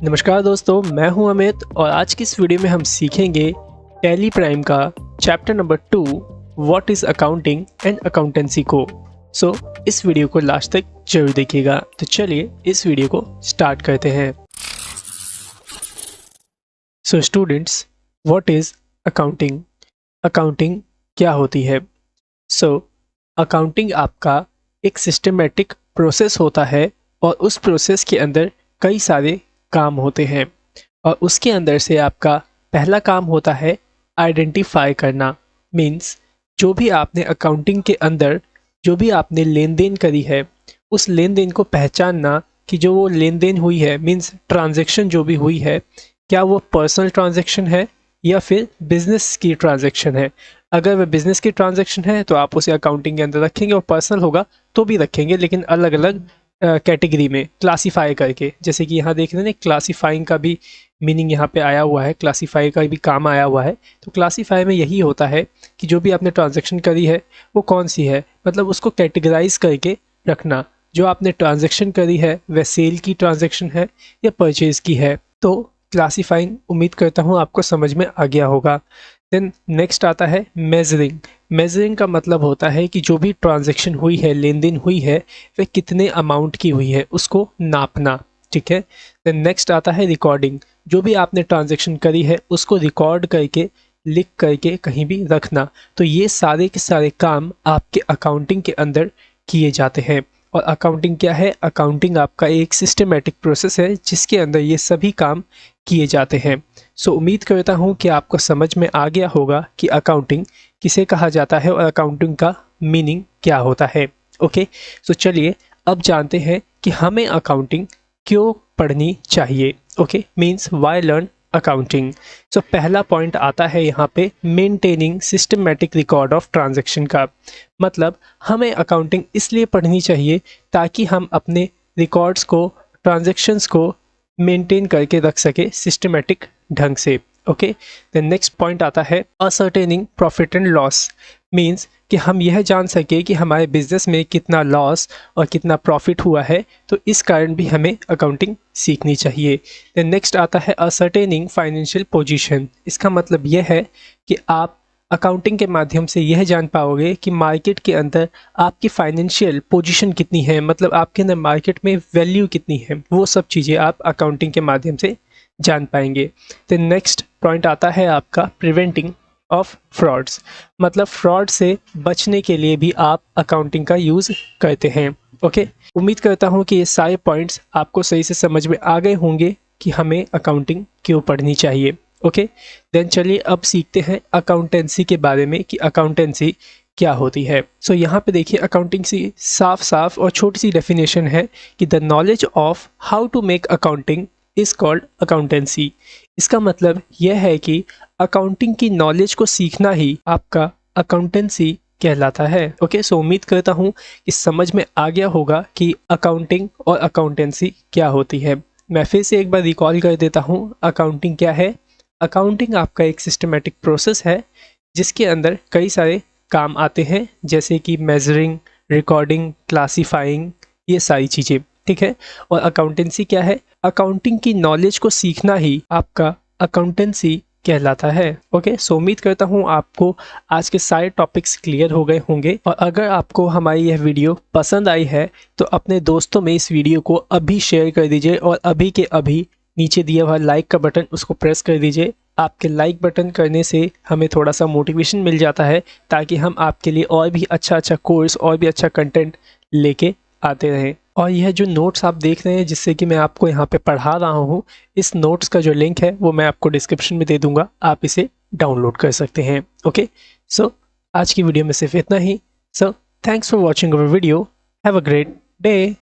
नमस्कार दोस्तों, मैं हूं अमित और आज की इस वीडियो में हम सीखेंगे टैली प्राइम का chapter number 2 what is accounting and accountancy को। इस वीडियो को लास्ट तक जरूर देखिएगा। तो चलिए इस वीडियो को स्टार्ट करते हैं। Students, what is accounting? Accounting क्या होती है? अकाउंटिंग आपका एक सिस्टमेटिक प्रोसेस होता है और उस प्रोसेस के अंदर कई सारे काम होते हैं और उसके अंदर से आपका पहला काम होता है आइडेंटिफाई करना। मीन्स जो भी आपने अकाउंटिंग के अंदर जो भी आपने लेन देन करी है उस लेन देन को पहचानना कि जो वो लेन देन हुई है, मीन्स ट्रांजैक्शन जो भी हुई है, क्या वो पर्सनल ट्रांजैक्शन है या फिर बिजनेस की ट्रांजैक्शन है। अगर वह बिजनेस की ट्रांजैक्शन है तो आप उसे अकाउंटिंग के अंदर रखेंगे और पर्सनल होगा तो भी रखेंगे, लेकिन अलग अलग कैटेगरी में क्लासीफाई करके। जैसे कि यहाँ देख रहे हैं क्लासीफाइंग का भी मीनिंग यहाँ पे आया हुआ है, क्लासीफाई का भी काम आया हुआ है। तो क्लासीफाई में यही होता है कि जो भी आपने ट्रांजैक्शन करी है वो कौन सी है, मतलब उसको कैटेगराइज करके रखना। जो आपने ट्रांजैक्शन करी है वह सेल की ट्रांजैक्शन है या परचेज की है। तो क्लासीफाइंग उम्मीद करता हूँ आपको समझ में आ गया होगा। देन नेक्स्ट आता है मेजरिंग। मेजरिंग का मतलब होता है कि जो भी ट्रांजैक्शन हुई है, लेन देन हुई है, वह कितने अमाउंट की हुई है उसको नापना। ठीक है। देन नेक्स्ट आता है रिकॉर्डिंग। जो भी आपने ट्रांजैक्शन करी है उसको रिकॉर्ड करके लिख करके कहीं भी रखना। तो ये सारे के सारे काम आपके अकाउंटिंग के अंदर किए जाते हैं। और अकाउंटिंग क्या है? अकाउंटिंग आपका एक सिस्टमेटिक प्रोसेस है जिसके अंदर ये सभी काम किए जाते हैं। उम्मीद करता हूँ कि आपको समझ में आ गया होगा कि अकाउंटिंग किसे कहा जाता है और अकाउंटिंग का मीनिंग क्या होता है। ओके, चलिए अब जानते हैं कि हमें अकाउंटिंग क्यों पढ़नी चाहिए। Okay, means why learn accounting. पहला पॉइंट आता है यहाँ पे maintaining systematic record of transaction का। मतलब हमें अकाउंटिंग इसलिए पढ़नी चाहिए ताकि हम अपने रिकॉर्ड्स को, ट्रांजैक्शंस को मेंटेन करके रख सके सिस्टमेटिक ढंग से। ओके, देन नेक्स्ट पॉइंट आता है ascertaining profit and loss. Means कि हम यह जान सके कि हमारे बिजनेस में कितना लॉस और कितना प्रॉफिट हुआ है, तो इस कारण भी हमें अकाउंटिंग सीखनी चाहिए। देन नेक्स्ट आता है असर्टेनिंग फाइनेंशियल पोजीशन। इसका मतलब यह है कि आप अकाउंटिंग के माध्यम से यह जान पाओगे कि मार्केट के अंदर आपकी फाइनेंशियल पोजीशन कितनी है, मतलब आपके अंदर मार्केट में वैल्यू कितनी है। वो सब चीज़ें आप अकाउंटिंग के माध्यम से जान पाएंगे। तो नेक्स्ट पॉइंट आता है आपका प्रिवेंटिंग ऑफ फ्रॉड्स। मतलब फ्रॉड से बचने के लिए भी आप अकाउंटिंग का यूज़ करते हैं। ओके, उम्मीद करता हूँ कि ये सारे पॉइंट्स आपको सही से समझ में आ गए होंगे कि हमें अकाउंटिंग क्यों पढ़नी चाहिए। ओके, देन चलिए अब सीखते हैं अकाउंटेंसी के बारे में कि अकाउंटेंसी क्या होती है। यहाँ पे देखिए अकाउंटेंसी साफ साफ और छोटी सी डेफिनेशन है कि the knowledge of how to make accounting is called accountancy. इसका मतलब यह है कि अकाउंटिंग की नॉलेज को सीखना ही आपका अकाउंटेंसी कहलाता है। ओके, उम्मीद करता हूँ कि समझ में आ गया होगा कि अकाउंटिंग और अकाउंटेंसी क्या होती है। मैं फिर से एक बार रिकॉल कर देता हूँ, अकाउंटिंग क्या है। अकाउंटिंग आपका एक सिस्टमेटिक प्रोसेस है जिसके अंदर कई सारे काम आते हैं, जैसे कि मेजरिंग, रिकॉर्डिंग, क्लासीफाइंग, ये सारी चीज़ें। ठीक है। और अकाउंटेंसी क्या है? अकाउंटिंग की नॉलेज को सीखना ही आपका अकाउंटेंसी कहलाता है। ओके, उम्मीद करता हूँ आपको आज के सारे टॉपिक्स क्लियर हो गए होंगे। और अगर आपको हमारी यह वीडियो पसंद आई है तो अपने दोस्तों में इस वीडियो को अभी शेयर कर दीजिए और अभी के अभी नीचे दिया हुआ लाइक का बटन उसको प्रेस कर दीजिए। आपके लाइक बटन करने से हमें थोड़ा सा मोटिवेशन मिल जाता है ताकि हम आपके लिए और भी अच्छा कोर्स और भी अच्छा कंटेंट लेके आते रहें। और यह जो नोट्स आप देख रहे हैं जिससे कि मैं आपको यहाँ पे पढ़ा रहा हूँ, इस नोट्स का जो लिंक है वो मैं आपको डिस्क्रिप्शन में दे दूँगा, आप इसे डाउनलोड कर सकते हैं। ओके, आज की वीडियो में सिर्फ इतना ही। Thanks for watching our video. Have a great day.